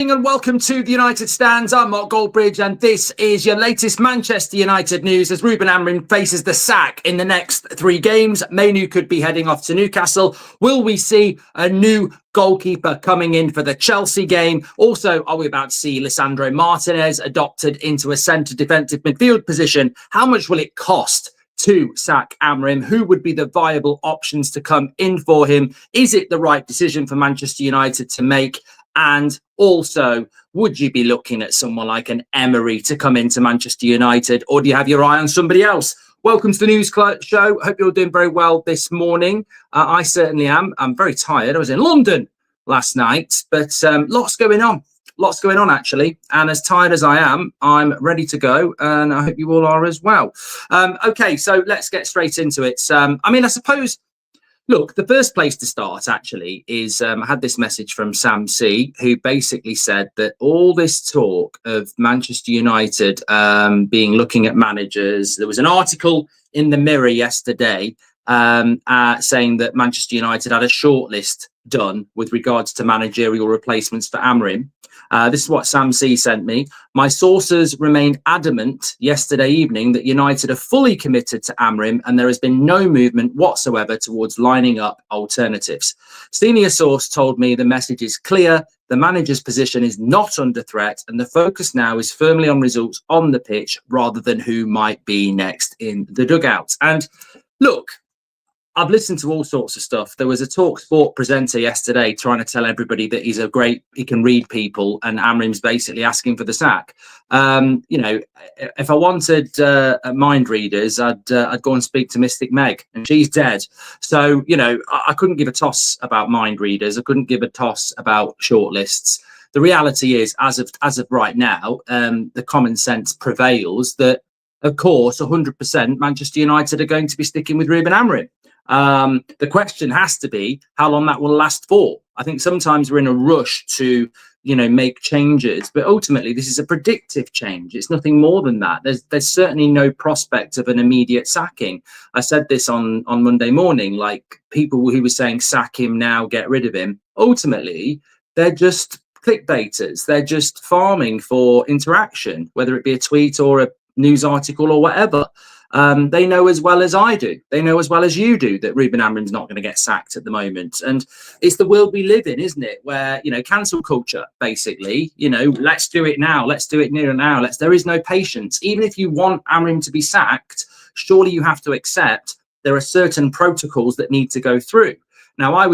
And welcome to the United Stands. I'm Mark Goldbridge, and this is your latest Manchester United news as Ruben Amorim faces the sack in the next 3 games. Mainoo could be heading off to Newcastle. Will we see a new goalkeeper coming in for the Chelsea game? Also, are we about to see Lisandro Martinez adopted into a centre defensive midfield position? How much will it cost to sack Amorim? Who would be the viable options to come in for him? Is it the right decision for Manchester United to make? And also, would you be looking at someone like an Emery to come into Manchester United, or do you have your eye on somebody else? Welcome to the news show. Hope you're doing very well this morning. I certainly am. I'm very tired. I was in London last night, but lots going on. Lots going on, actually. And as tired as I am, I'm ready to go. And I hope you all are as well. Okay, so let's get straight into it. I suppose... Look, the first place to start, actually, is I had this message from Sam C, who basically said that all this talk of Manchester United being looking at managers, there was an article in the Mirror yesterday saying that Manchester United had a shortlist done with regards to managerial replacements for Amorim. This is what Sam C sent me. My sources remained adamant yesterday evening that United are fully committed to Amorim and there has been no movement whatsoever towards lining up alternatives. Senior source told me the message is clear. The manager's position is not under threat and the focus now is firmly on results on the pitch rather than who might be next in the dugout. And look, I've listened to all sorts of stuff. There was a Talk Sport presenter yesterday trying to tell everybody that he can read people, and Amorim's basically asking for the sack. If I wanted mind readers, I'd go and speak to Mystic Meg, and she's dead. So, I couldn't give a toss about mind readers. I couldn't give a toss about shortlists. The reality is, as of right now, the common sense prevails that, of course, 100% Manchester United are going to be sticking with Ruben Amorim. The question has to be how long that will last for. I think sometimes we're in a rush to, make changes, but ultimately this is a predictive change. It's nothing more than that. There's certainly no prospect of an immediate sacking. I said this on Monday morning, like people who were saying sack him now, get rid of him. Ultimately, they're just clickbaiters. They're just farming for interaction, whether it be a tweet or a news article or whatever. They know as well as I do. They know as well as you do that Ruben Amorim's not going to get sacked at the moment. And it's the world we live in, isn't it? Where, cancel culture, basically, let's do it now. Let's do it now. There is no patience. Even if you want Amorim to be sacked, surely you have to accept there are certain protocols that need to go through. Now, I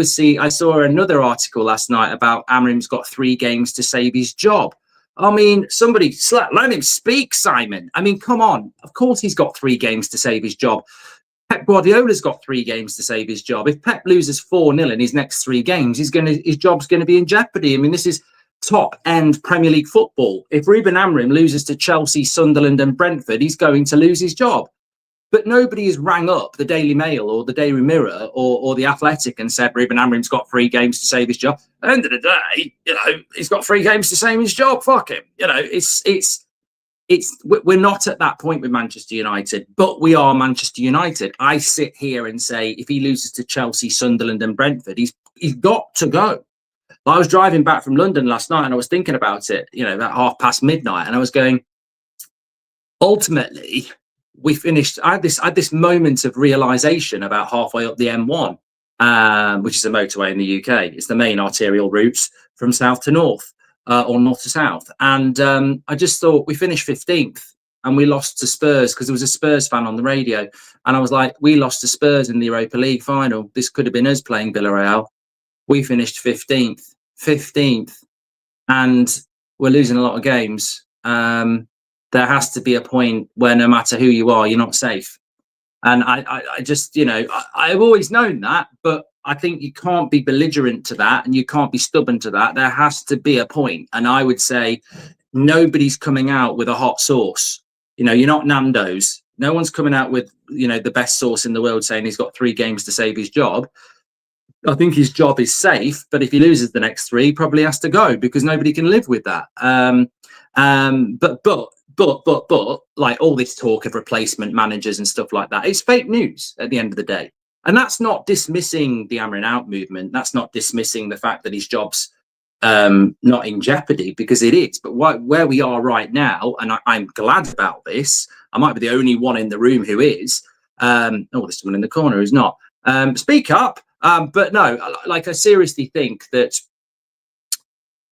saw another article last night about Amorim's got 3 games to save his job. I mean, somebody let him speak, Simon. I mean, come on. Of course, he's got 3 games to save his job. Pep Guardiola's got 3 games to save his job. If Pep loses 4-0 in his next 3 games, his job's going to be in jeopardy. I mean, this is top-end Premier League football. If Ruben Amorim loses to Chelsea, Sunderland and Brentford, he's going to lose his job. But nobody has rang up the Daily Mail or the Daily Mirror or the Athletic and said Ruben Amorim's got 3 games to save his job. At the end of the day, he's got 3 games to save his job. Fuck him. We're not at that point with Manchester United, but we are Manchester United. I sit here and say if he loses to Chelsea, Sunderland and Brentford, he's got to go. I was driving back from London last night and I was thinking about it, about midnight, and I was going, ultimately, we finished. I had this moment of realization about halfway up the M1, which is a motorway in the UK. It's the main arterial routes from south to north or north to south. And I just thought we finished 15th and we lost to Spurs because there was a Spurs fan on the radio. And I was like, we lost to Spurs in the Europa League final. This could have been us playing Villarreal. We finished 15th, and we're losing a lot of games. There has to be a point where no matter who you are, you're not safe. And I just, I've always known that, but I think you can't be belligerent to that and you can't be stubborn to that. There has to be a point. And I would say nobody's coming out with a hot sauce. You're not Nando's. No one's coming out with, the best sauce in the world saying he's got 3 games to save his job. I think his job is safe, but if he loses the next 3, he probably has to go because nobody can live with that. But like all this talk of replacement managers and stuff like that, it's fake news at the end of the day. And that's not dismissing the Amorim out movement. That's not dismissing the fact that his job's not in jeopardy, because it is. But where we are right now, and I'm glad about this, I might be the only one in the room who is. There's someone in the corner who's not. Speak up. But no, like I seriously think that,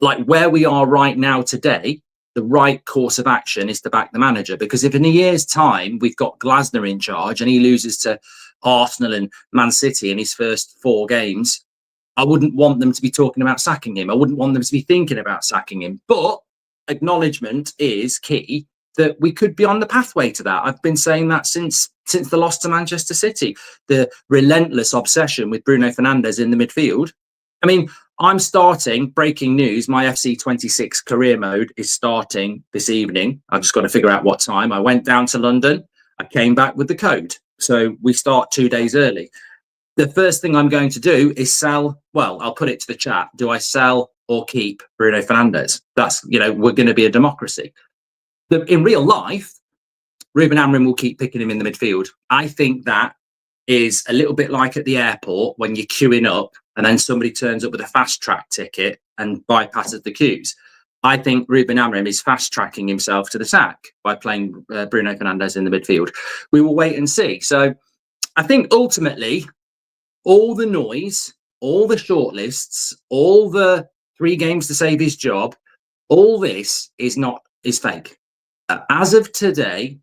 like, where we are right now today, the right course of action is to back the manager. Because if in a year's time we've got Glasner in charge and he loses to Arsenal and Man City in his first 4 games, I wouldn't want them to be talking about sacking him. I wouldn't want them to be thinking about sacking him. But acknowledgement is key that we could be on the pathway to that. I've been saying that since the loss to Manchester City, the relentless obsession with Bruno Fernandes in the midfield. I mean, I'm starting, breaking news, my FC26 career mode is starting this evening. I've just got to figure out what time. I went down to London. I came back with the code. So we start 2 days early. The first thing I'm going to do is sell. Well, I'll put it to the chat. Do I sell or keep Bruno Fernandes? That's, we're going to be a democracy. In real life, Ruben Amorim will keep picking him in the midfield. I think that is a little bit like at the airport when you're queuing up and then somebody turns up with a fast track ticket and bypasses the queues. I think Ruben Amorim is fast tracking himself to the sack by playing Bruno Fernandes in the midfield. We will wait and see. So I think ultimately, all the noise, all the shortlists, all the 3 games to save his job, all this is fake. As of today,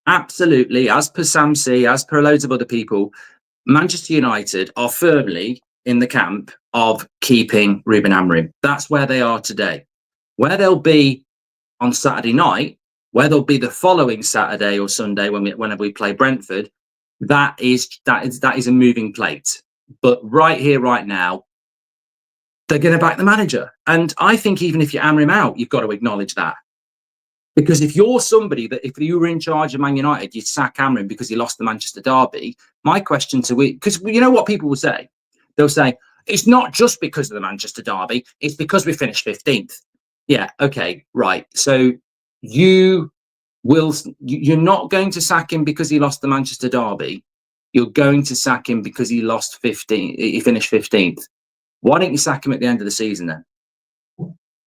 absolutely, as per Sam C, as per loads of other people, Manchester United are firmly in the camp of keeping Ruben Amorim. That's where they are today. Where they'll be on Saturday night, where they'll be the following Saturday or Sunday whenever we play Brentford, that is a moving plate. But right here, right now, they're going to back the manager. And I think even if you're Amorim out, you've got to acknowledge that. Because if you're somebody that, if you were in charge of Man United, you'd sack Amorim because he lost the Manchester derby. My question to it, because you know what people will say? They'll say, it's not just because of the Manchester derby, it's because we finished 15th. Yeah, okay, right. So you're not going to sack him because he lost the Manchester derby. You're going to sack him because he finished 15th. Why don't you sack him at the end of the season then?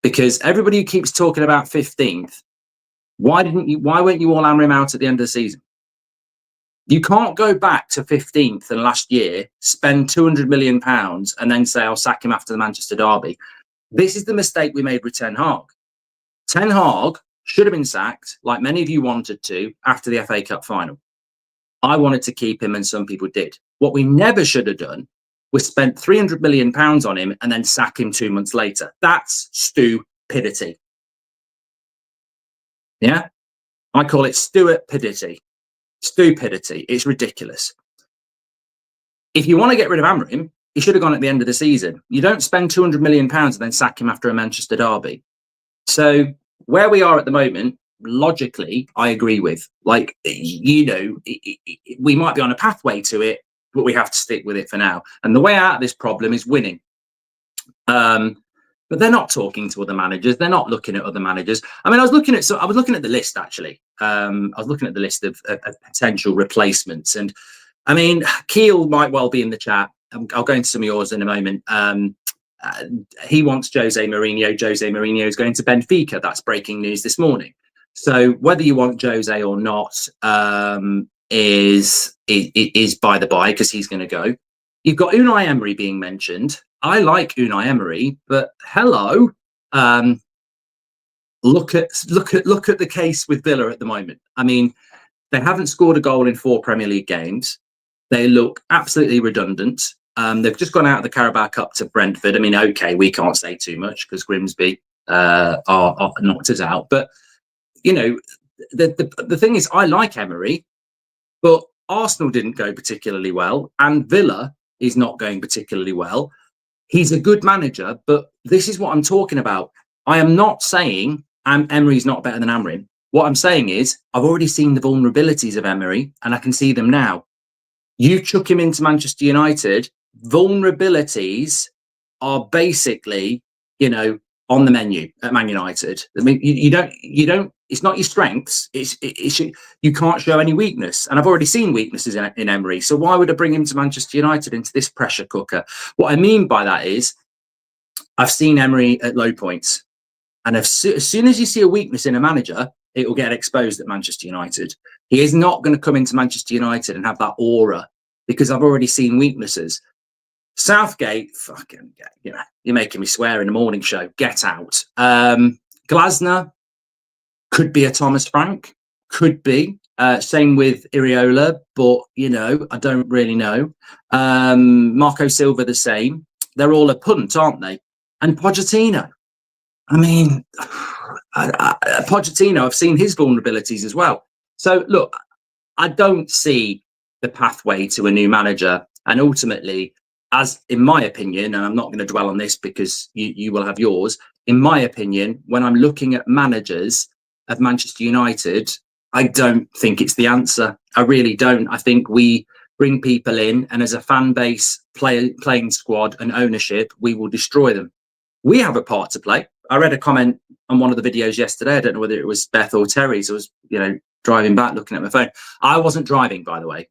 Because everybody who keeps talking about 15th, why weren't you all Amorim out at the end of the season? You can't go back to 15th and last year, spend £200 million and then say, I'll sack him after the Manchester derby. This is the mistake we made with Ten Hag. Ten Hag should have been sacked, like many of you wanted to, after the FA Cup final. I wanted to keep him and some people did. What we never should have done was spent £300 million on him and then sack him 2 months later. That's stupidity. Yeah? I call it stupidity. Stupidity. It's ridiculous. If you want to get rid of Amorim, he should have gone at the end of the season. You don't spend £200 million and then sack him after a Manchester derby. So where we are at the moment, logically, I agree with. Like, we might be on a pathway to it, but we have to stick with it for now. And the way out of this problem is winning. But they're not talking to other managers. They're not looking at other managers. I mean, I was looking at the list, actually. I was looking at the list of potential replacements. And I mean, Keel might well be in the chat. I'll go into some of yours in a moment. He wants Jose Mourinho. Jose Mourinho is going to Benfica. That's breaking news this morning. So whether you want Jose or not is by the by, because he's going to go. You've got Unai Emery being mentioned. I like Unai Emery, but hello, look at the case with Villa at the moment. I mean, they haven't scored a goal in 4 Premier League games. They look absolutely redundant. They've just gone out of the Carabao Cup to Brentford. I mean, okay, we can't say too much because Grimsby are knocked us out. But the thing is, I like Emery, but Arsenal didn't go particularly well, and Villa is not going particularly well. He's a good manager, but this is what I'm talking about. I am not saying Emery's not better than Amorim. What I'm saying is I've already seen the vulnerabilities of Emery, and I can see them now. You chuck him into Manchester United, vulnerabilities are basically, on the menu at Man United. I mean, you don't. It's not your strengths. You can't show any weakness, and I've already seen weaknesses in Emery. So why would I bring him to Manchester United into this pressure cooker? What I mean by that is, I've seen Emery at low points. And as soon as you see a weakness in a manager, it will get exposed at Manchester United. He is not going to come into Manchester United and have that aura, because I've already seen weaknesses. Southgate, fucking, you're making me swear in the morning show. Get out. Glasner could be a Thomas Frank. Could be. Same with Iriola, but, I don't really know. Marco Silva, the same. They're all a punt, aren't they? And Pochettino. I mean, Pochettino, I've seen his vulnerabilities as well. So, look, I don't see the pathway to a new manager. And ultimately, as in my opinion, and I'm not going to dwell on this because you will have yours, in my opinion, when I'm looking at managers of Manchester United, I don't think it's the answer. I really don't. I think we bring people in, and as a fan base, playing squad and ownership, we will destroy them. We have a part to play. I read a comment on one of the videos yesterday. I don't know whether it was Beth or Terry's. I was, driving back, looking at my phone. I wasn't driving, by the way.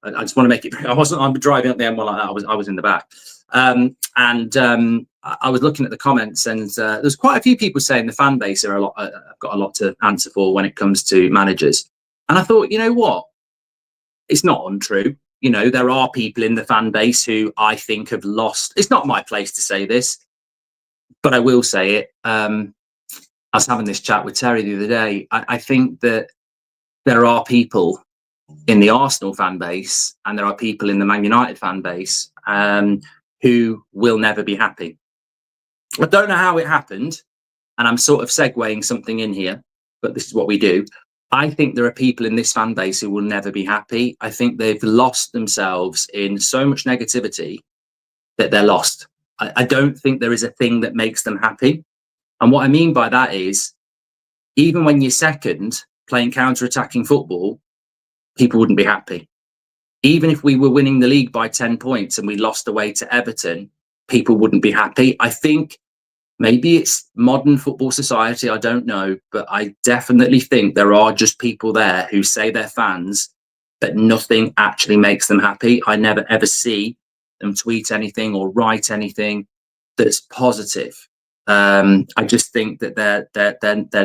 I just want to make it. I'm driving up the M1 like that. I was in the back, and I was looking at the comments, and there's quite a few people saying the fan base are have got a lot to answer for when it comes to managers. And I thought, you know what? It's not untrue. There are people in the fan base who I think have lost. It's not my place to say this, but I will say it. I was having this chat with Terry the other day. I think that there are people in the Arsenal fan base and there are people in the Man United fan base who will never be happy. I don't know how it happened, and I'm sort of segueing something in here, but this is what we do. I think there are people in this fan base who will never be happy. I think they've lost themselves in so much negativity that they're lost. I don't think there is a thing that makes them happy. And what I mean by that is, even when you're second playing counter-attacking football, people wouldn't be happy. Even if we were winning the league by 10 points and we lost away to Everton, people wouldn't be happy. I think maybe it's modern football society, I don't know, but I definitely think there are just people there who say they're fans, but nothing actually makes them happy. I never ever see them tweet anything or write anything that's positive. I just think that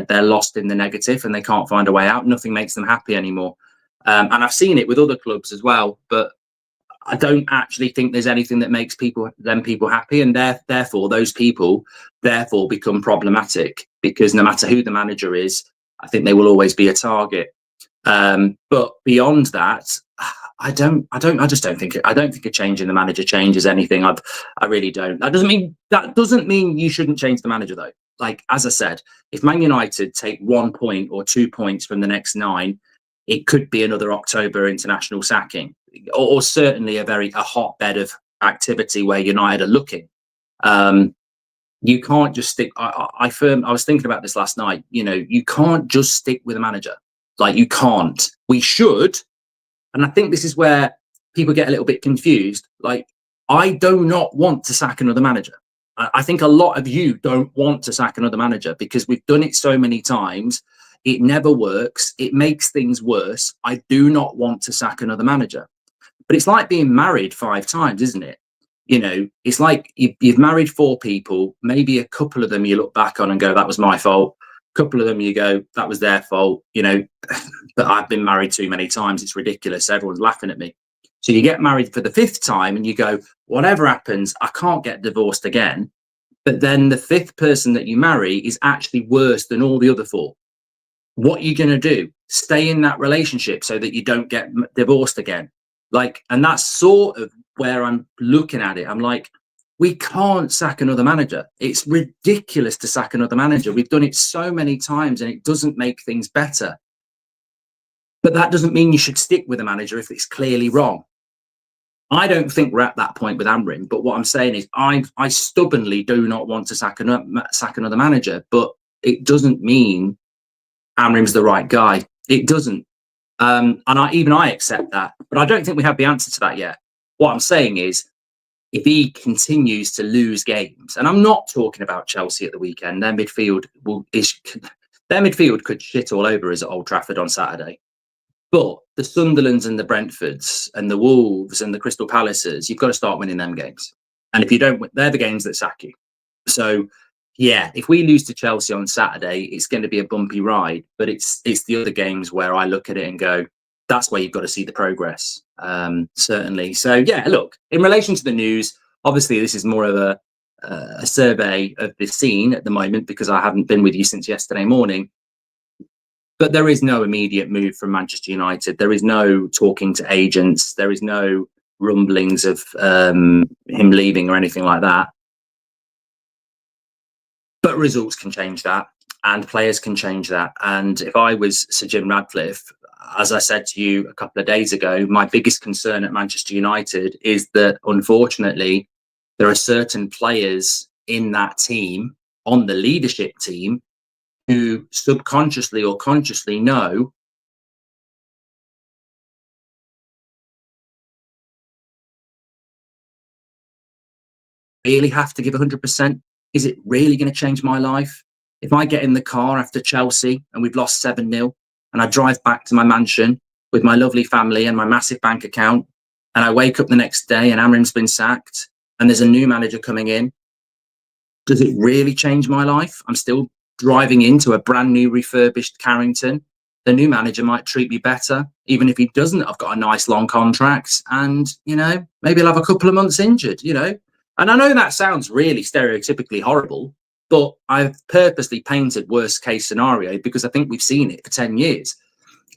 they're lost in the negative and they can't find a way out. Nothing makes them happy anymore. And I've seen it with other clubs as well, but I don't actually think there's anything that makes people happy, and therefore those people become problematic, because no matter who the manager is, I think they will always be a target. But beyond that, I just don't think a change in the manager changes anything. I really don't. That doesn't mean you shouldn't change the manager though. Like, as I said, if Man United take 1 point or 2 points from the next 9, it could be another October international sacking, or certainly a hotbed of activity where United are looking. You can't just stick. I was thinking about this last night. You can't just stick with a manager. Like, you can't. We should. And I think this is where people get a little bit confused. Like, I do not want to sack another manager. I think a lot of you don't want to sack another manager because we've done it so many times. It never works. It makes things worse. I do not want to sack another manager. But it's like being married 5 times, isn't it? It's like you've married 4 people. Maybe a couple of them you look back on and go, that was my fault. A couple of them you go, that was their fault. But I've been married too many times. It's ridiculous. Everyone's laughing at me. So you get married for the 5th time and you go, whatever happens, I can't get divorced again. But then the 5th person that you marry is actually worse than all the other 4. What are you going to do? Stay in that relationship so that you don't get divorced again. And that's sort of where I'm looking at it. I'm like, we can't sack another manager. It's ridiculous to sack another manager. We've done it so many times and it doesn't make things better. But that doesn't mean you should stick with a manager if it's clearly wrong. I don't think we're at that point with Amorim, but what I'm saying is I stubbornly do not want to sack another manager, but it doesn't mean Amorim's the right guy. It doesn't. And I accept that, but I don't think we have the answer to that yet. What I'm saying is, if he continues to lose games, and I'm not talking about Chelsea at the weekend, their midfield could shit all over us at Old Trafford on Saturday. But the Sunderlands and the Brentfords and the Wolves and the Crystal Palaces, you've got to start winning them games. And if you don't, they're the games that sack you. So, yeah, if we lose to Chelsea on Saturday, it's going to be a bumpy ride. But it's the other games where I look at it and go, that's where you've got to see the progress, certainly. So, yeah, look, in relation to the news, obviously this is more of a survey of the scene at the moment because I haven't been with you since yesterday morning. But there is no immediate move from Manchester United. There is no talking to agents. There is no rumblings of him leaving or anything like that. But results can change that, and players can change that. And if I was Sir Jim Radcliffe, as I said to you a couple of days ago, my biggest concern at Manchester United is that, unfortunately, there are certain players in that team, on the leadership team, who subconsciously or consciously know really have to give 100%. Is it really going to change my life? If I get in the car after Chelsea and we've lost 7-0 and I drive back to my mansion with my lovely family and my massive bank account, and I wake up the next day and Amorim's been sacked and there's a new manager coming in, does it really change my life? I'm still driving into a brand new refurbished Carrington. The new manager might treat me better. Even if he doesn't, I've got a nice long contract and, maybe I'll have a couple of months injured, And I know that sounds really stereotypically horrible, but I've purposely painted worst case scenario because I think we've seen it for 10 years.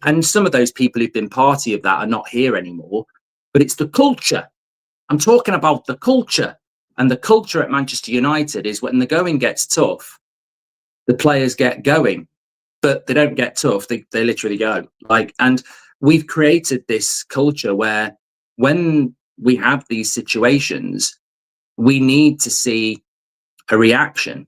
And some of those people who've been party of that are not here anymore, but it's the culture. I'm talking about the culture. And the culture at Manchester United is when the going gets tough, the players get going, but they don't get tough. They literally go. And we've created this culture where when we have these situations, we need to see a reaction.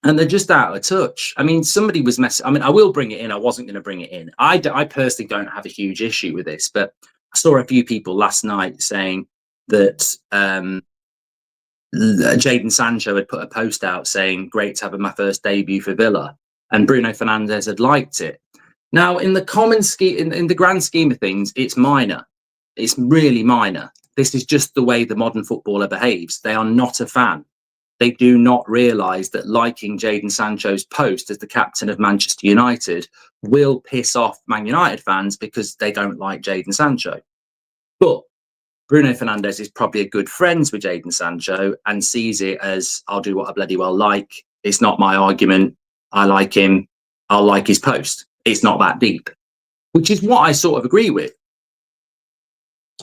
And they're just out of touch. I mean, somebody was messing. I mean, I will bring it in. I wasn't going to bring it in. I personally don't have a huge issue with this, but I saw a few people last night saying that Jadon Sancho had put a post out saying, great to have my first debut for Villa. And Bruno Fernandes had liked it. Now, in the common scheme, in the grand scheme of things, it's minor. It's really minor. This is just the way the modern footballer behaves. They are not a fan. They do not realise that liking Jadon Sancho's post as the captain of Manchester United will piss off Man United fans because they don't like Jadon Sancho. But Bruno Fernandes is probably a good friends with Jadon Sancho and sees it as, I'll do what I bloody well like. It's not my argument. I like him. I'll like his post. It's not that deep, which is what I sort of agree with.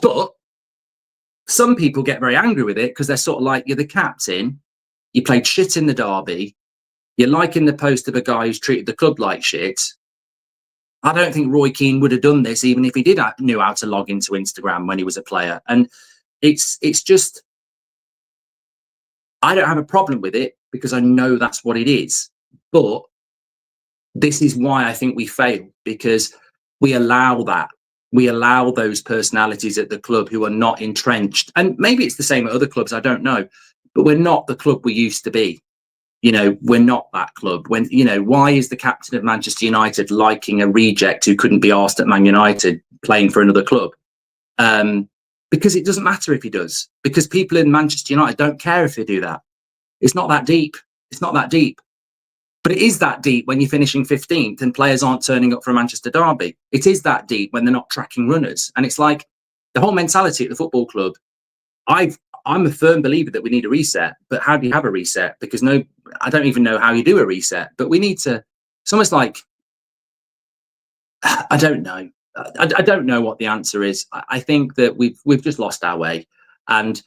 But some people get very angry with it because they're sort of like, you're the captain. You played shit in the derby. You're liking the post of a guy who's treated the club like shit. I don't think Roy Keane would have done this even if he knew how to log into Instagram when he was a player. And it's just, I don't have a problem with it because I know that's what it is. But this is why I think we fail, because we allow that. We allow those personalities at the club who are not entrenched. And maybe it's the same at other clubs, I don't know. But we're not the club we used to be. We're not that club. When, why is the captain of Manchester United liking a reject who couldn't be asked at Man United playing for another club? Because it doesn't matter if he does. Because people in Manchester United don't care if they do that. It's not that deep. It's not that deep. But it is that deep when you're finishing 15th and players aren't turning up for a Manchester derby. It is that deep when they're not tracking runners. And it's like the whole mentality at the football club. I'm a firm believer that we need a reset, but how do you have a reset? Because I don't even know how you do a reset, but we need to, it's almost like, I don't know. I don't know what the answer is. I think that we've just lost our way. And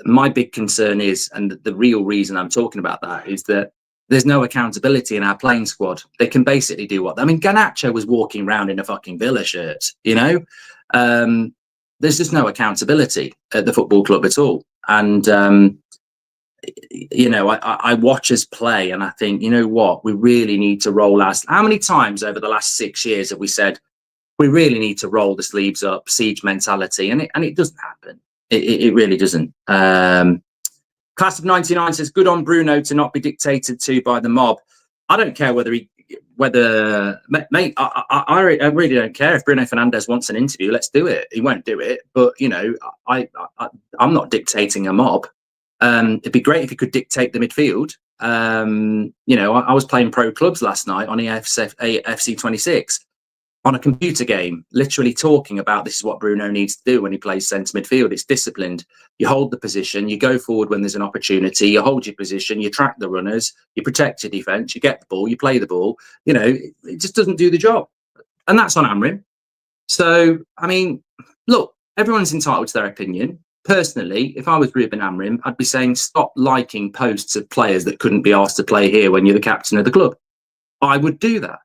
my big concern is, and the real reason I'm talking about that is that there's no accountability in our playing squad. They can basically do what, Garnacho was walking around in a fucking Villa shirt, there's just no accountability at the football club at all. And, I watch us play and I think, you know what, we really need to roll our... How many times over the last 6 years have we said, we really need to roll the sleeves up, siege mentality? And it doesn't happen. It really doesn't. Class of 99 says, good on Bruno to not be dictated to by the mob. I don't care mate, I really don't care if Bruno Fernandes wants an interview. Let's do it. He won't do it, but I'm not dictating a mob. It'd be great if you could dictate the midfield. I was playing pro clubs last night on EFC 26 on a computer game, literally talking about this is what Bruno needs to do when he plays centre midfield. It's disciplined. You hold the position, you go forward when there's an opportunity, you hold your position, you track the runners, you protect your defence, you get the ball, you play the ball. It just doesn't do the job. And that's on Amorim. So, look, everyone's entitled to their opinion. Personally, if I was Ruben Amorim, I'd be saying stop liking posts of players that couldn't be asked to play here when you're the captain of the club. I would do that.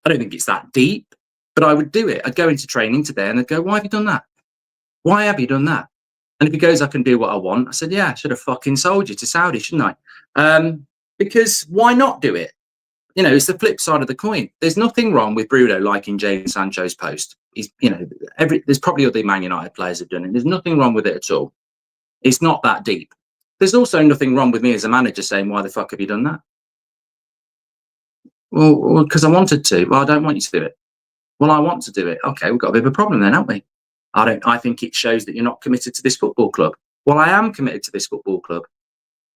I don't think it's that deep, but I would do it. I'd go into training today and I'd go, why have you done that? Why have you done that? And if he goes, I can do what I want, I said, yeah, I should have fucking sold you to Saudi, shouldn't I? Because why not do it? It's the flip side of the coin. There's nothing wrong with Bruno liking Jadon Sancho's post. There's probably other Man United players have done it. There's nothing wrong with it at all. It's not that deep. There's also nothing wrong with me as a manager saying, why the fuck have you done that? Well, because I wanted to. Well, I don't want you to do it. Well, I want to do it. Okay, we've got a bit of a problem then, haven't we? I think it shows that you're not committed to this football club. Well, I am committed to this football club.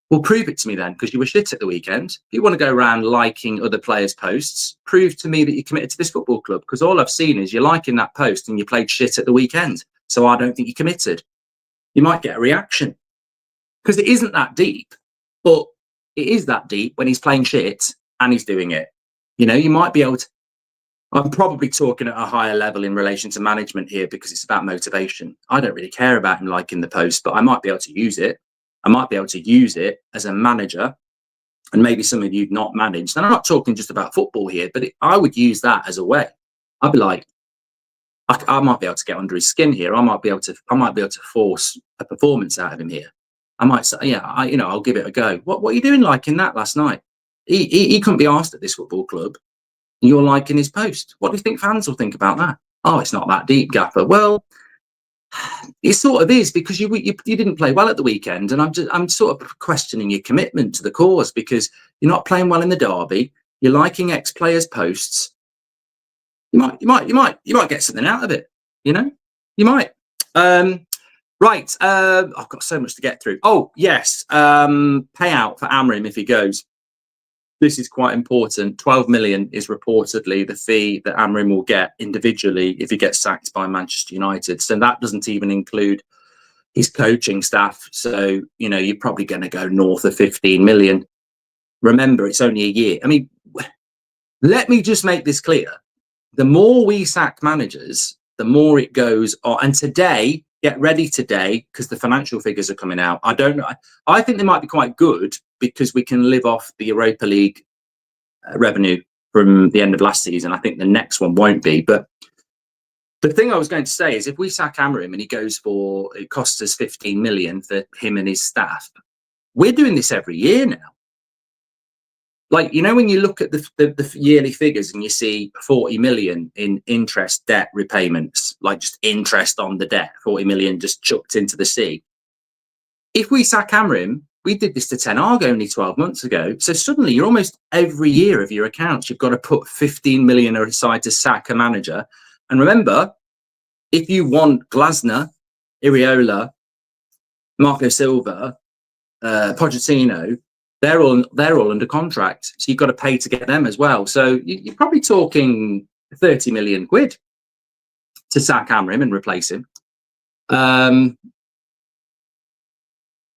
Well, prove it to me then, because you were shit at the weekend. If you want to go around liking other players' posts, prove to me that you're committed to this football club, because all I've seen is you're liking that post and you played shit at the weekend. So I don't think you're committed. You might get a reaction, because it isn't that deep, but it is that deep when he's playing shit and he's doing it. You might be able to. I'm probably talking at a higher level in relation to management here because it's about motivation. I don't really care about him liking the post, but I might be able to use it. I might be able to use it as a manager, and maybe some of you not managed. And I'm not talking just about football here, but I would use that as a way. I'd be like, I might be able to get under his skin here. I might be able to force a performance out of him here. I might say, yeah, I'll give it a go. What are you doing liking that last night? He couldn't be asked at this football club. And you're liking his post. What do you think fans will think about that? Oh, it's not that deep, Gaffer. Well, it sort of is, because you didn't play well at the weekend, and I'm sort of questioning your commitment to the cause, because you're not playing well in the derby. You're liking ex-players' posts. You might get something out of it. You might. Right. I've got so much to get through. Oh yes, payout for Amorim if he goes. This is quite important. 12 million is reportedly the fee that Amorim will get individually if he gets sacked by Manchester United. So that doesn't even include his coaching staff. So, you're probably going to go north of 15 million. Remember, it's only a year. Let me just make this clear. The more we sack managers, the more it goes on. And today, get ready today, because the financial figures are coming out. I don't know. I think they might be quite good, because we can live off the Europa League revenue from the end of last season. I think the next one won't be. But the thing I was going to say is, if we sack Amorim and it costs us 15 million for him and his staff, we're doing this every year now. Like, when you look at the yearly figures and you see 40 million in interest debt repayments, like just interest on the debt, 40 million just chucked into the sea. If we sack Amorim, we did this to Ten Hag only 12 months ago. So suddenly you're almost every year of your accounts, you've got to put 15 million aside to sack a manager. And remember, if you want Glasner, Iriola, Marco Silva, Pochettino, they're all under contract. So you've got to pay to get them as well. So you're probably talking 30 million quid to sack Amorim and replace him.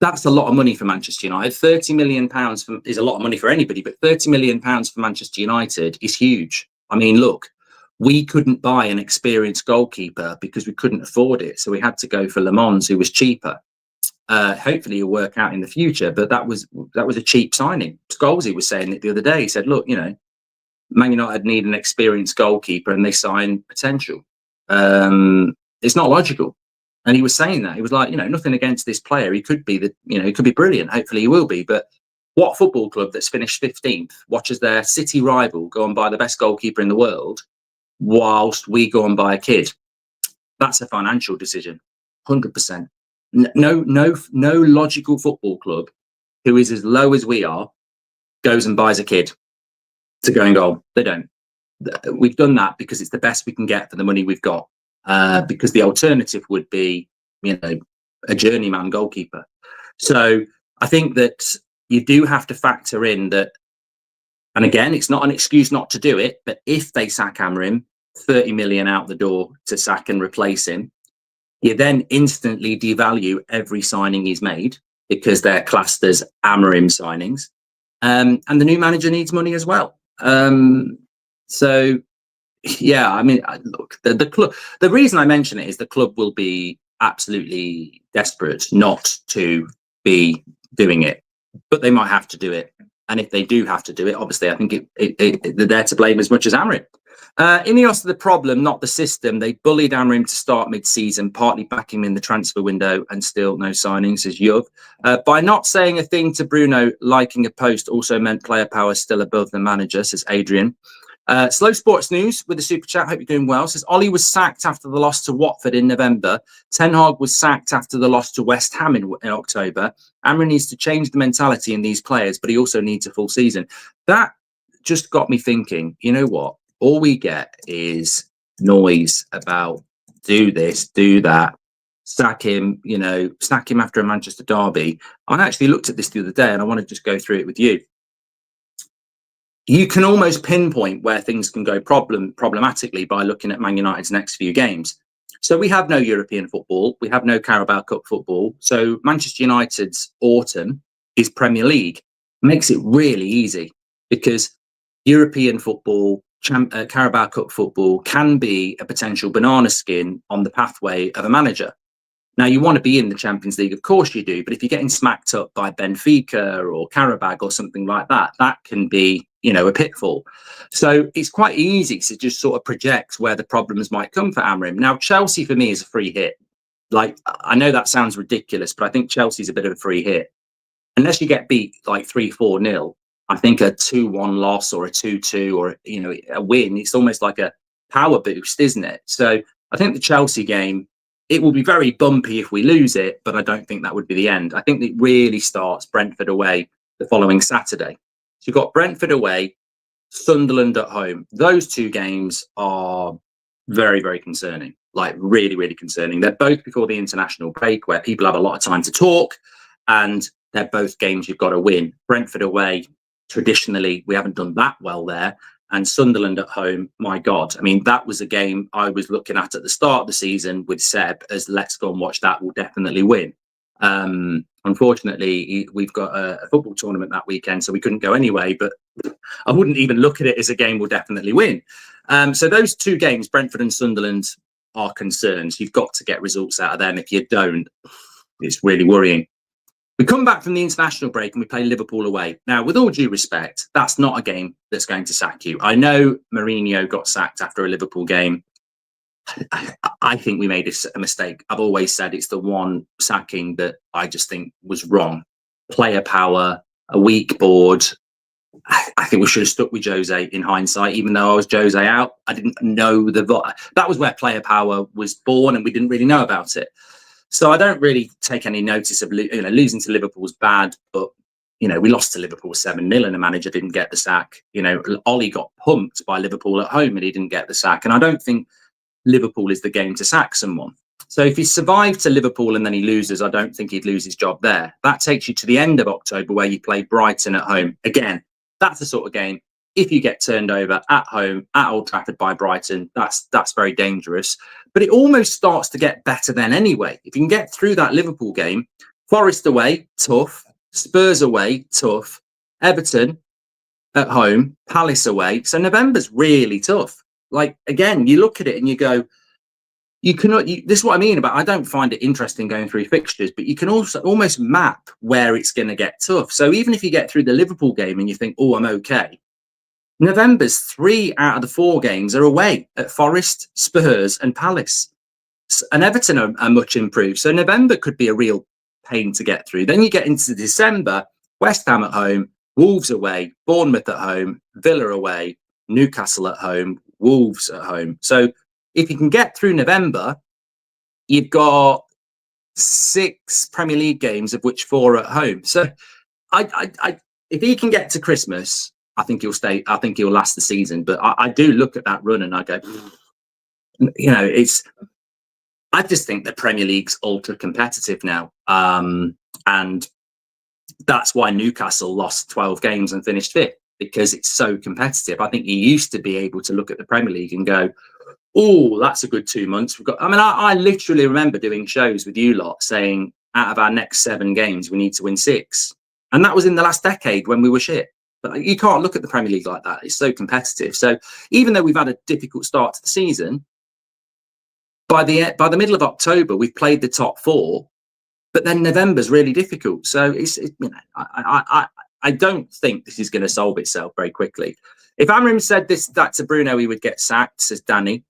That's a lot of money for Manchester United. £30 million is a lot of money for anybody, but £30 million for Manchester United is huge. Look, we couldn't buy an experienced goalkeeper because we couldn't afford it. So we had to go for Le Mans, who was cheaper. Hopefully it'll work out in the future, but that was a cheap signing. Scholesy was saying it the other day. He said, look, Man United need an experienced goalkeeper and they sign potential. It's not logical. And he was saying that. He was like, nothing against this player. He could be he could be brilliant. Hopefully he will be. But what football club that's finished 15th watches their city rival go and buy the best goalkeeper in the world whilst we go and buy a kid? That's a financial decision, 100%. No logical football club who is as low as we are goes and buys a kid to go and goal. They don't. We've done that because it's the best we can get for the money we've got. Because the alternative would be, a journeyman goalkeeper. So I think that you do have to factor in that, and again, it's not an excuse not to do it, but if they sack Amorim, 30 million out the door to sack and replace him, you then instantly devalue every signing he's made because they're classed as Amorim signings. And the new manager needs money as well. So, yeah, I mean, look, the club, the reason I mention it is the club will be absolutely desperate not to be doing it, but they might have to do it. And if they do have to do it, obviously, I think they're there to blame as much as Amorim. Ineos are the problem, not the system. They bullied Amorim to start mid-season, partly backing him in the transfer window, and still no signings, says Yuv. By not saying a thing to Bruno, liking a post also meant player power still above the manager, says Adrian. Slow Sports News with the super chat. Hope you're doing well. Says Ollie was sacked after the loss to Watford in November. Ten Hag was sacked after the loss to West Ham in October. Amorim needs to change the mentality in these players, but he also needs a full season. That just got me thinking, you know what? All we get is noise about do this, do that, sack him, sack him after a Manchester derby. I actually looked at this the other day and I want to just go through it with you. You can almost pinpoint where things can go problematically by looking at Man United's next few games. So we have no European football. We have no Carabao Cup football. So Manchester United's autumn is Premier League. Makes it really easy because European football, Carabao Cup football can be a potential banana skin on the pathway of a manager. Now, you want to be in the Champions League, of course you do, but if you're getting smacked up by Benfica or Qarabağ or something like that, that can be, a pitfall. So it's quite easy to just sort of project where the problems might come for Amorim. Now, Chelsea for me is a free hit. Like, I know that sounds ridiculous, but I think Chelsea's a bit of a free hit. Unless you get beat like 3-4-0, I think a 2-1 loss or a 2-2 or, a win, it's almost like a power boost, isn't it? So I think the Chelsea game, it will be very bumpy if we lose it, but I don't think that would be the end. I think it really starts Brentford away the following Saturday. So you've got Brentford away, Sunderland at home. Those two games are very, very concerning, like really, really concerning. They're both before the international break where people have a lot of time to talk, and they're both games you've got to win. Brentford away, traditionally, we haven't done that well there. And Sunderland at home, my God. I mean, that was a game I was looking at the start of the season with Seb as let's go and watch that. We'll definitely win. Unfortunately, we've got a football tournament that weekend, so we couldn't go anyway, but I wouldn't even look at it as a game we'll definitely win. So those two games, Brentford and Sunderland, are concerns. You've got to get results out of them. If you don't, it's really worrying. We come back from the international break and we play Liverpool away. Now, with all due respect, that's not a game that's going to sack you. I know Mourinho got sacked after a Liverpool game. I think we made a mistake. I've always said it's the one sacking that I just think was wrong. Player power, a weak board. I think we should have stuck with Jose in hindsight, even though I was Jose out. I didn't know that was where player power was born and we didn't really know about it. So I don't really take any notice of losing to Liverpool was bad, but we lost to Liverpool 7-0 and the manager didn't get the sack. Ollie got pumped by Liverpool at home and he didn't get the sack. And I don't think Liverpool is the game to sack someone. So if he survived to Liverpool and then he loses, I don't think he'd lose his job there. That takes you to the end of October where you play Brighton at home. Again, that's the sort of game. If you get turned over at home at Old Trafford by Brighton, that's very dangerous. But it almost starts to get better then anyway. If you can get through that Liverpool game, Forest away, tough. Spurs away, tough. Everton at home, Palace away. So November's really tough. Like, again, you look at it and you go, this is what I mean about, I don't find it interesting going through fixtures, but you can also almost map where it's going to get tough. So even if you get through the Liverpool game and you think, oh, I'm okay, November's 3 out of the 4 games are away at Forest, Spurs and Palace. And Everton are much improved. So November could be a real pain to get through. Then you get into December, West Ham at home, Wolves away, Bournemouth at home, Villa away, Newcastle at home, Wolves at home. So if you can get through November, you've got 6 Premier League games, of which 4 at home. So if he can get to Christmas, I think he'll stay. I think he'll last the season. But I do look at that run and I go, I just think the Premier League's ultra competitive now. And That's why Newcastle lost 12 games and finished fifth, because it's so competitive. I think you used to be able to look at the Premier League and go, oh, that's a good 2 months. I literally remember doing shows with you lot saying, out of our next 7 games, we need to win 6. And that was in the last decade when we were shit. But you can't look at the Premier League like that. It's so competitive. So even though we've had a difficult start to the season, by the middle of October, we've played the top 4. But then November's really difficult. So I don't think this is going to solve itself very quickly. If Amorim said that to Bruno, he would get sacked, says Danny.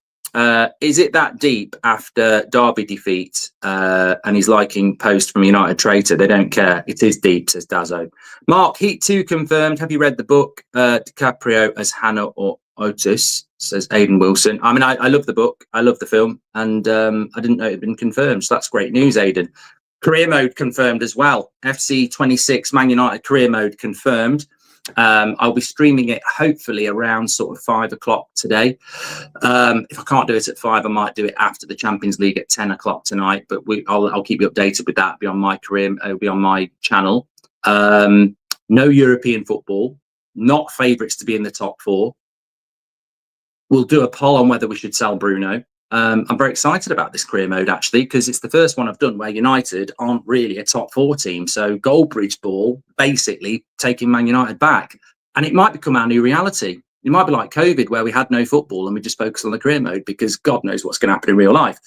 Is it that deep after Derby defeat and he's liking post from United Traitor? They don't care. It is deep, says Dazzo. Mark, Heat 2 confirmed. Have you read the book? DiCaprio as Hannah or Otis, says Aidan Wilson. I mean, I love the book. I love the film. And I didn't know it had been confirmed. So that's great news, Aidan. Career mode confirmed as well. FC 26 Man United career mode confirmed. I'll be streaming it hopefully around sort of 5 o'clock today. If I can't do it at 5, I might do it after the Champions League at 10 o'clock tonight. But I'll keep you updated with that. It'll be on my career. It'll be on my channel. No European football. Not favourites to be in the top 4. We'll do a poll on whether we should sell Bruno. I'm very excited about this career mode, actually, because it's the first one I've done where United aren't really a top 4 team. So Goldbridge ball, basically taking Man United back. And it might become our new reality. It might be like COVID, where we had no football and we just focused on the career mode because God knows what's going to happen in real life.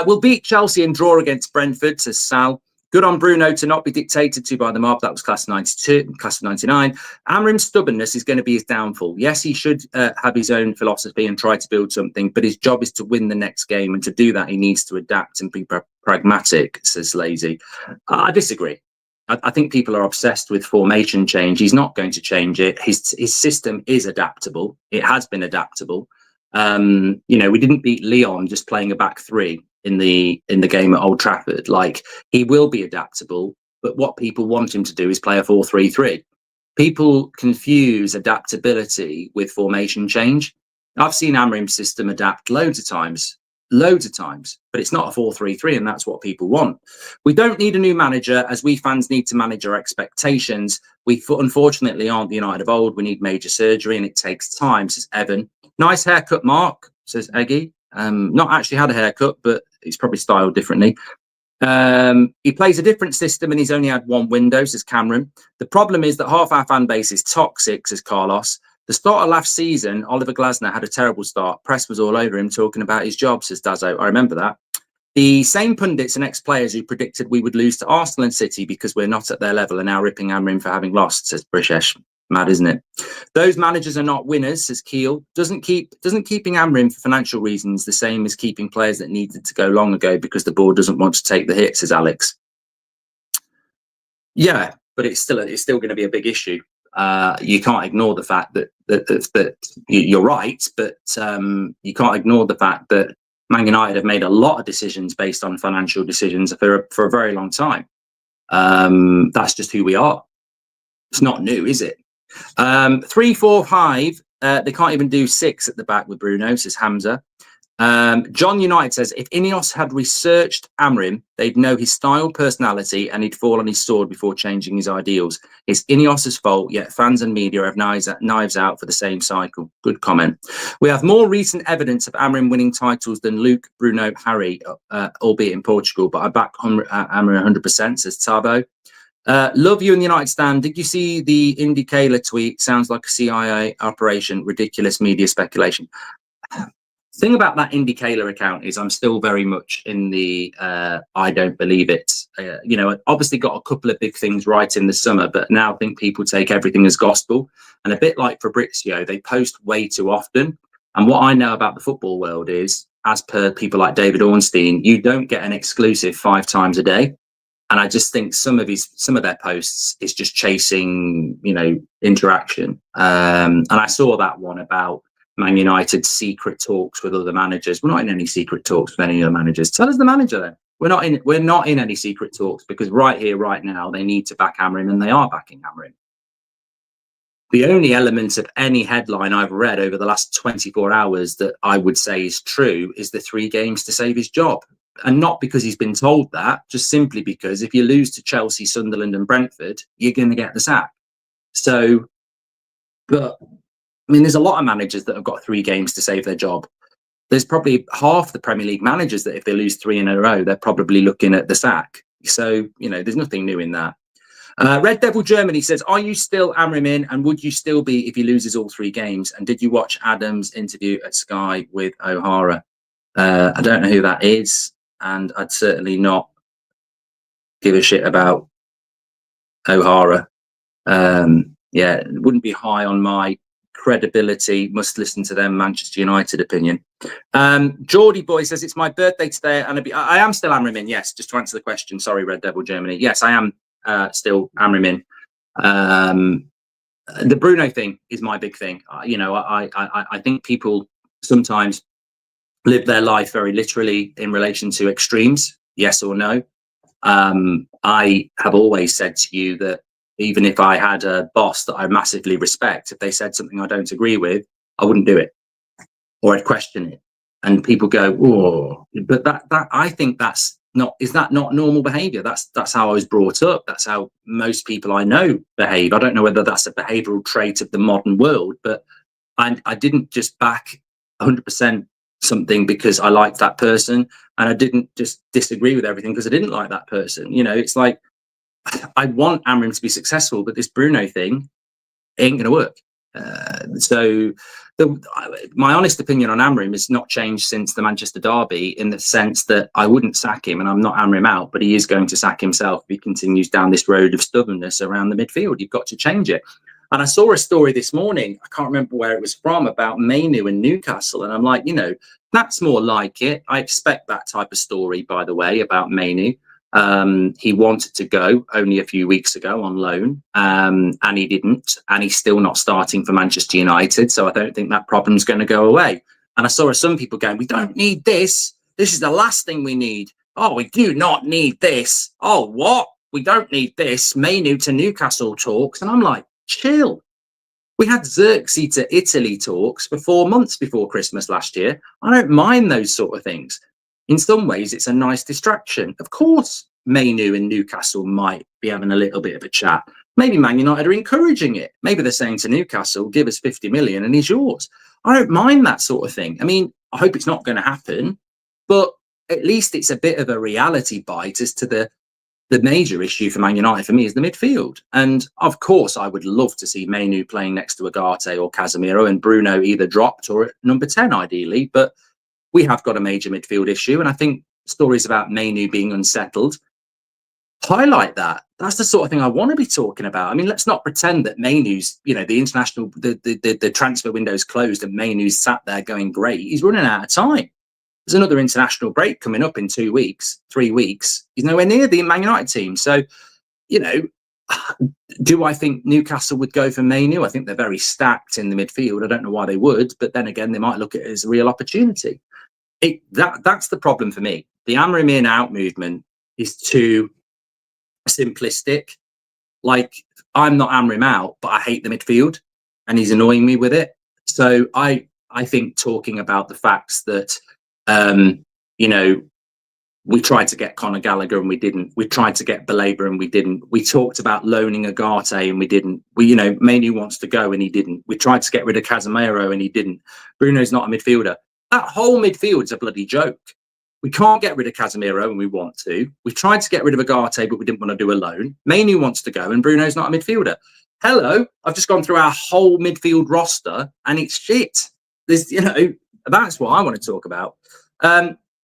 We'll beat Chelsea and draw against Brentford, says Sal. Good on Bruno to not be dictated to by the mob. That was class 92, class 99. Amorim's stubbornness is going to be his downfall. Yes, he should have his own philosophy and try to build something, but his job is to win the next game. And to do that, he needs to adapt and be pragmatic, says Lazy. I disagree. I think people are obsessed with formation change. He's not going to change it. His system is adaptable. It has been adaptable. We didn't beat Lyon just playing a back 3 in the game at Old Trafford. Like, he will be adaptable, but what people want him to do is play a 4-3-3. People confuse adaptability with formation change. I've seen Amorim's system adapt loads of times, but it's not a 4-3-3, and that's what people want. We don't need a new manager, as we fans need to manage our expectations. We unfortunately aren't the United of old. We need major surgery, and it takes time, says Evan. Nice haircut, Mark, says Eggy. Not actually had a haircut, but it's probably styled differently. He plays a different system and he's only had 1 window, says Cameron. The problem is that half our fan base is toxic, says Carlos. The start of last season, Oliver Glasner had a terrible start. Press was all over him talking about his job, says Dazzo. I remember that. The same pundits and ex-players who predicted we would lose to Arsenal and City because we're not at their level are now ripping Amorim for having lost, says Brishesh. Mad, isn't it? Those managers are not winners, says Keel. Doesn't keeping Amorim for financial reasons the same as keeping players that needed to go long ago because the board doesn't want to take the hit, says Alex. Yeah, but it's still going to be a big issue. You can't ignore the fact that you're right, but you can't ignore the fact that Man United have made a lot of decisions based on financial decisions for a very long time. That's just who we are. It's not new, is it? 3, 4, 5. They can't even do 6 at the back with Bruno, says Hamza. John United says, if Ineos had researched Amorim, they'd know his style, personality, and he'd fall on his sword before changing his ideals. It's Ineos' fault, yet fans and media have knives out for the same cycle. Good comment. We have more recent evidence of Amorim winning titles than Luke, Bruno, Harry, albeit in Portugal, but I back Amorim 100%, says Tabo. Love you in the United stand. Did you see the Indicator tweet? Sounds like a CIA operation. Ridiculous media speculation. Thing about that Indicator account is I'm still very much in the I don't believe it. Obviously got a couple of big things right in the summer, but now I think people take everything as gospel. And a bit like Fabrizio, they post way too often. And what I know about the football world is, as per people like David Ornstein, you don't get an exclusive 5 times a day. And I just think some of their posts is just chasing, interaction. And I saw that one about Man United's secret talks with other managers. We're not in any secret talks with any other managers. Tell us the manager then. We're not in any secret talks, because right here, right now, they need to back Amorim, and they are backing Amorim. The only element of any headline I've read over the last 24 hours that I would say is true is the 3 games to save his job. and not because he's been told that, just simply because if you lose to Chelsea, Sunderland and Brentford, you're going to get the sack. So, but I mean, there's a lot of managers that have got 3 games to save their job. There's probably half the Premier League managers that if they lose 3 in a row, they're probably looking at the sack. So, there's nothing new in that. Red Devil Germany says, are you still Amorim in, and would you still be if he loses all 3 games? And did you watch Adam's interview at Sky with O'Hara? I don't know who that is, and I'd certainly not give a shit about O'Hara. It wouldn't be high on my credibility, must listen to them Manchester United opinion. Geordie Boy says, it's my birthday today, and I am still Amorim in. Yes, just to answer the question. Sorry, Red Devil Germany. Yes, I am still Amorim in. The Bruno thing is my big thing. I think people sometimes live their life very literally in relation to extremes, yes or no. I have always said to you that even if I had a boss that I massively respect, if they said something I don't agree with, I wouldn't do it, or I'd question it. And people go, "Oh," but that I think that's not. Is that not normal behaviour? That's how I was brought up. That's how most people I know behave. I don't know whether that's a behavioural trait of the modern world, but I didn't just back 100% something because I liked that person, and I didn't just disagree with everything because I didn't like that person. It's like I want Amorim to be successful, but this Bruno thing ain't going to work. My honest opinion on Amorim has not changed since the Manchester derby, in the sense that I wouldn't sack him, and I'm not Amorim out, but he is going to sack himself if he continues down this road of stubbornness around the midfield. You've got to change it. And I saw a story this morning, I can't remember where it was from, about Mainoo and Newcastle. And I'm like, that's more like it. I expect that type of story, by the way, about Mainoo. He wanted to go only a few weeks ago on loan, and he didn't. And he's still not starting for Manchester United. So I don't think that problem's going to go away. And I saw some people going, we don't need this. This is the last thing we need. Oh, we do not need this. Oh, what? We don't need this. Mainoo to Newcastle talks. And I'm like, chill. We had Xerxes to Italy talks for 4 months before Christmas last year. I don't mind those sort of things. In some ways, it's a nice distraction. Of course, Mainoo and Newcastle might be having a little bit of a chat. Maybe Man United are encouraging it. Maybe they're saying to Newcastle, give us 50 million and he's yours. I don't mind that sort of thing. I mean, I hope it's not going to happen, but at least it's a bit of a reality bite as to the major issue for Man United for me is the midfield. And of course, I would love to see Mainoo playing next to Ugarte or Casemiro, and Bruno either dropped or at number 10, ideally. But we have got a major midfield issue. And I think stories about Mainoo being unsettled highlight that. That's the sort of thing I want to be talking about. I mean, let's not pretend that Mainoo's, the international, the transfer window's closed and Mainoo's sat there going, great. He's running out of time. There's another international break coming up in 2 weeks, 3 weeks. He's nowhere near the Man United team. So, do I think Newcastle would go for Mainoo? I think they're very stacked in the midfield. I don't know why they would, but then again, they might look at it as a real opportunity. That's the problem for me. The Amorim in out movement is too simplistic. Like, I'm not Amorim out, but I hate the midfield, and he's annoying me with it. So I think talking about the facts that we tried to get Conor Gallagher and we didn't. We tried to get Baleba and we didn't. We talked about loaning Ugarte and we didn't. Mainoo wants to go and he didn't. We tried to get rid of Casemiro and he didn't. Bruno's not a midfielder. That whole midfield's a bloody joke. We can't get rid of Casemiro and we want to. We tried to get rid of Ugarte, but we didn't want to do a loan. Mainoo wants to go and Bruno's not a midfielder. Hello, I've just gone through our whole midfield roster and it's shit. There's, that's what I want to talk about.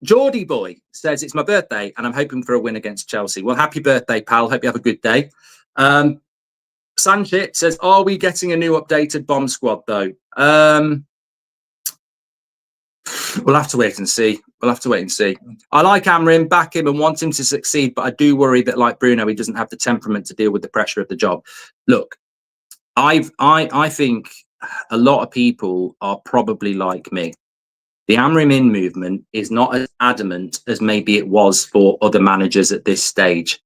Geordie Boy says, it's my birthday and I'm hoping for a win against Chelsea. Well, happy birthday, pal. Hope you have a good day. Sanchit says, are we getting a new updated bomb squad, though? We'll have to wait and see. I like Amorim, back him and want him to succeed, but I do worry that, like Bruno, he doesn't have the temperament to deal with the pressure of the job. Look, I think a lot of people are probably like me. The Amorim in movement is not as adamant as maybe it was for other managers at this stage.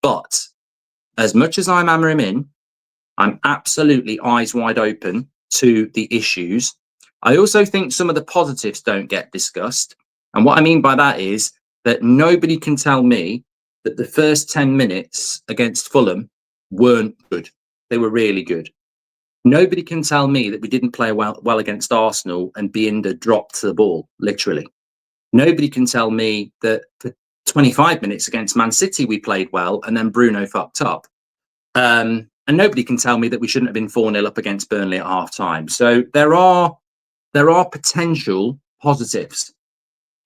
But as much as I'm Amorim in, I'm absolutely eyes wide open to the issues. I also think some of the positives don't get discussed. And what I mean by that is that nobody can tell me that the first 10 minutes against Fulham weren't good. They were really good. Nobody can tell me that we didn't play well against Arsenal and Binder dropped the ball, literally. Nobody can tell me that for 25 minutes against Man City we played well and then Bruno fucked up. And nobody can tell me that we shouldn't have been 4-0 up against Burnley at half time. So there are potential positives,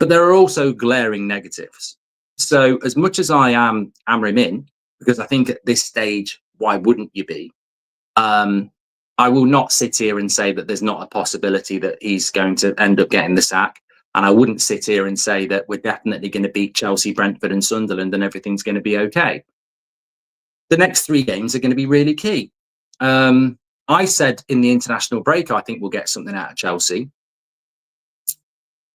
but there are also glaring negatives. So as much as I am Amorim in, because I think at this stage, why wouldn't you be? I will not sit here and say that there's not a possibility that he's going to end up getting the sack. And I wouldn't sit here and say that we're definitely going to beat Chelsea, Brentford and Sunderland and everything's going to be okay. The next 3 games are going to be really key. I said in the international break, I think we'll get something out of Chelsea.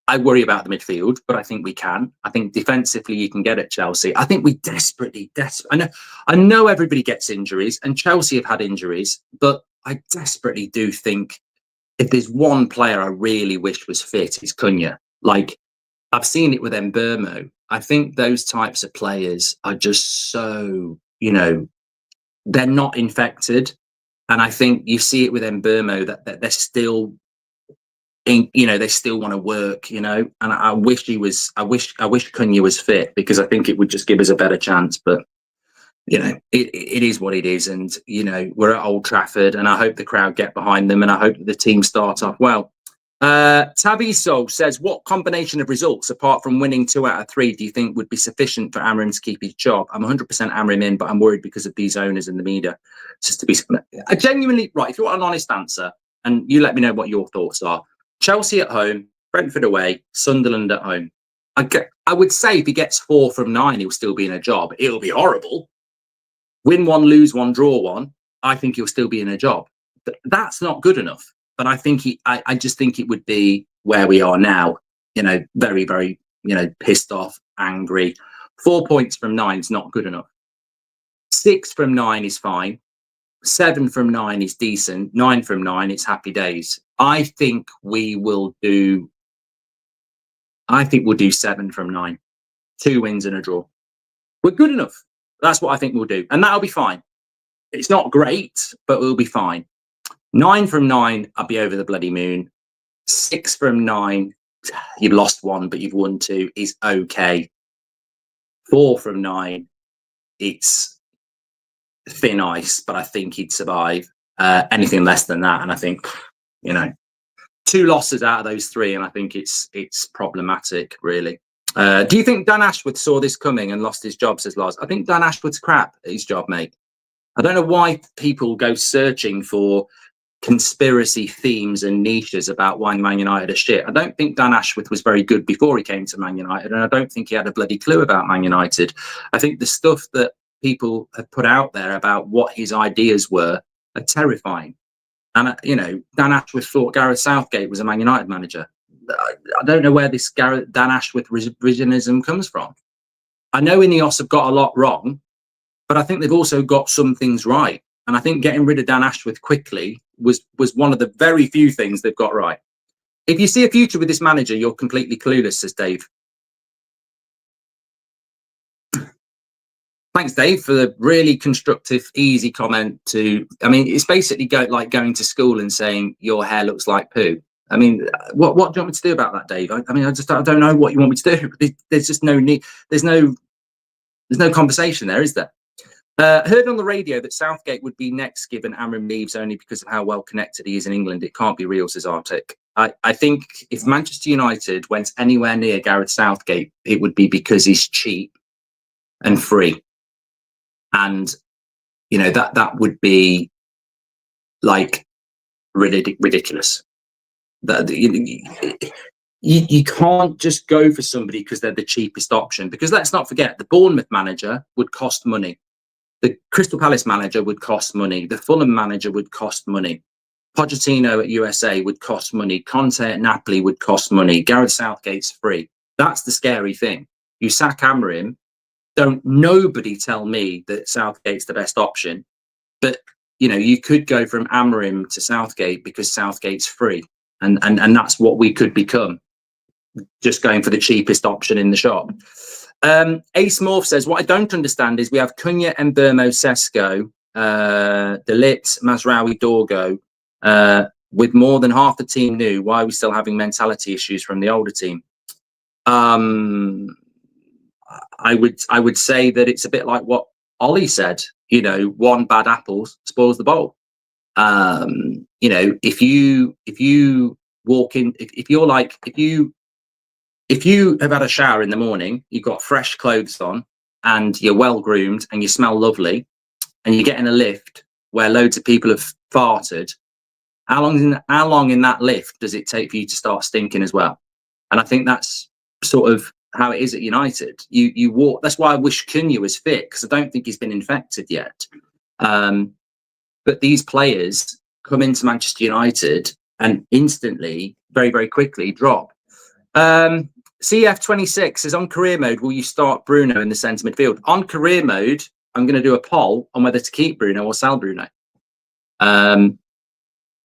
I worry about the midfield, but I think we can. I think defensively you can get at Chelsea. I think we desperately. I know everybody gets injuries and Chelsea have had injuries, but I desperately do think if there's one player I really wish was fit, it's Cunha. Like, I've seen it with Mbeumo. I think those types of players are just so, they're not infected. And I think you see it with Mbeumo that they're still, they still want to work, and I wish Cunha was fit because I think it would just give us a better chance. But, it is what it is. And, we're at Old Trafford and I hope the crowd get behind them and I hope that the team start off well. Taviso says, what combination of results, apart from winning 2 out of 3, do you think would be sufficient for Amorim to keep his job? I'm 100% Amorim in, but I'm worried because of these owners and the media. Just to be I genuinely, right, if you want an honest answer, and you let me know what your thoughts are. Chelsea at home, Brentford away, Sunderland at home. I would say if he gets 4 from 9, he'll still be in a job. It'll be horrible. Win 1, lose 1, draw 1. I think he'll still be in a job. But that's not good enough. But I think I just think it would be where we are now, very, very, pissed off, angry. 4 points from 9 is not good enough. 6 from 9 is fine. 7 from 9 is decent. 9 from 9, it's happy days. I think we'll do 7 from 9. 2 wins and a draw. We're good enough. That's what I think we'll do. And that'll be fine. It's not great, but we'll be fine. 9 from 9, I'll be over the bloody moon. 6 from 9, you've lost 1, but you've won 2, is okay. 4 from 9, it's thin ice, but I think he'd survive. Anything less than that, and I think, 2 losses out of those 3, and I think it's problematic, really. Do you think Dan Ashworth saw this coming and lost his job, says Lars? I think Dan Ashworth's crap at his job, mate. I don't know why people go searching for conspiracy themes and niches about why Man United are shit. I don't think Dan Ashworth was very good before he came to Man United, and I don't think he had a bloody clue about Man United. I think the stuff that people have put out there about what his ideas were are terrifying. And, Dan Ashworth thought Gareth Southgate was a Man United manager. I don't know where this Dan Ashworth revisionism comes from. I know Ineos have got a lot wrong, but I think they've also got some things right. And I think getting rid of Dan Ashworth quickly was one of the very few things they've got right. If you see a future with this manager, you're completely clueless, says Dave. Thanks, Dave, for the really constructive, easy comment. It's basically like going to school and saying your hair looks like poo. What do you want me to do about that, Dave? I don't know what you want me to do. There's just no need. There's no conversation there, is there? Heard on the radio that Southgate would be next given Amorim leaves only because of how well connected he is in England. It can't be real, says Arctic. I think if Manchester United went anywhere near Gareth Southgate, it would be because he's cheap and free. And, that would be like ridiculous. That you can't just go for somebody because they're the cheapest option. Because let's not forget, the Bournemouth manager would cost money. The Crystal Palace manager would cost money. The Fulham manager would cost money. Pochettino at USA would cost money. Conte at Napoli would cost money. Gareth Southgate's free. That's the scary thing. You sack Amorim, don't nobody tell me that Southgate's the best option. But, you could go from Amorim to Southgate because Southgate's free. And that's what we could become. just going for the cheapest option in the shop. Ace Morph says, what I don't understand is we have Cunha, Mbeumo, Sesko, De Ligt, Mazraoui, Dorgo, with more than half the team new. Why are we still having mentality issues from the older team? I would say that it's a bit like what Ollie said. You know, one bad apple spoils the bowl. You know, if you walk in, if you have had a shower in the morning, you've got fresh clothes on, and you're well groomed, and you smell lovely, and you get in a lift where loads of people have farted, how long in that lift does it take for you to start stinking as well? And I think that's sort of how it is at United. You walk. That's why I wish Cunha was fit, because I don't think he's been infected yet. But these players come into Manchester United and instantly, very, very quickly drop. CF26 says, on career mode, will you start Bruno in the centre midfield? On career mode, I'm going to do a poll on whether to keep Bruno or sell Bruno.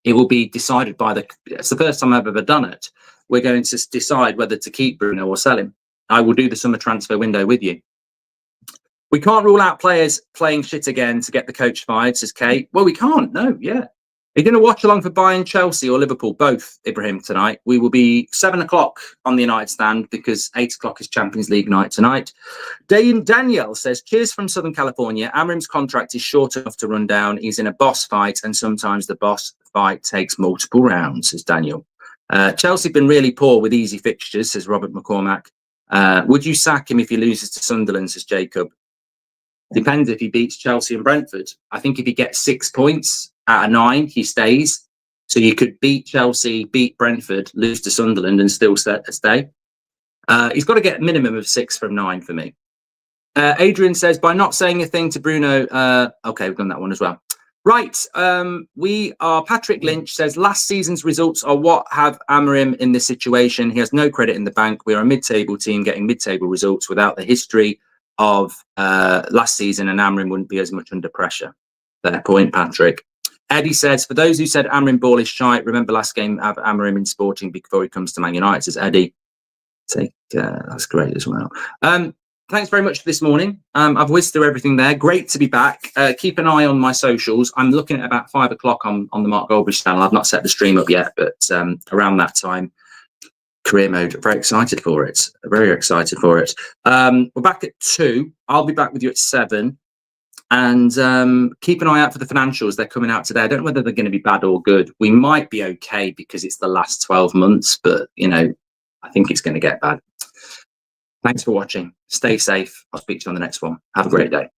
It will be decided by it's the first time I've ever done it. We're going to decide whether to keep Bruno or sell him. I will do the summer transfer window with you. We can't rule out players playing shit again to get the coach fired, says Kate. Well, we can't. No, yeah. Are you going to watch along for Bayern, Chelsea or Liverpool? Both, Ibrahim, tonight. We will be 7 o'clock on the United stand because 8 o'clock is Champions League night tonight. Danielle says, cheers from Southern California. Amorim's contract is short enough to run down. He's in a boss fight, and sometimes the boss fight takes multiple rounds, says Daniel. Chelsea have been really poor with easy fixtures, says Robert McCormack. Would you sack him if he loses to Sunderland, says Jacob? Depends if he beats Chelsea and Brentford. I think if he gets 6 points out of 9, he stays. So you could beat Chelsea, beat Brentford, lose to Sunderland and still stay. He's got to get a minimum of 6 from 9 for me. Adrian says, by not saying a thing to Bruno... okay, we've done that one as well. Right, Patrick Lynch says, last season's results are what have Amorim in this situation. He has no credit in the bank. We are a mid-table team getting mid-table results without the history of last season, and Amorim wouldn't be as much under pressure. Fair point, Patrick. Eddie says, for those who said Amorim ball is shite, remember last game of Amorim in Sporting before he comes to Man United, says Eddie. That's great as well. Thanks very much for this morning. I've whizzed through everything there. Great to be back. Keep an eye on my socials. I'm looking at about 5 o'clock on the Mark Goldbridge channel. I've not set the stream up yet, but around that time, career mode. Very excited for it. Very excited for it. We're back at 2. I'll be back with you at 7. And keep an eye out for the financials. They're coming out today. I don't know whether they're going to be bad or good. We might be okay because it's the last 12 months, but, you know, I think it's going to get bad. Thanks for watching. Stay safe. I'll speak to you on the next one. Have a great day.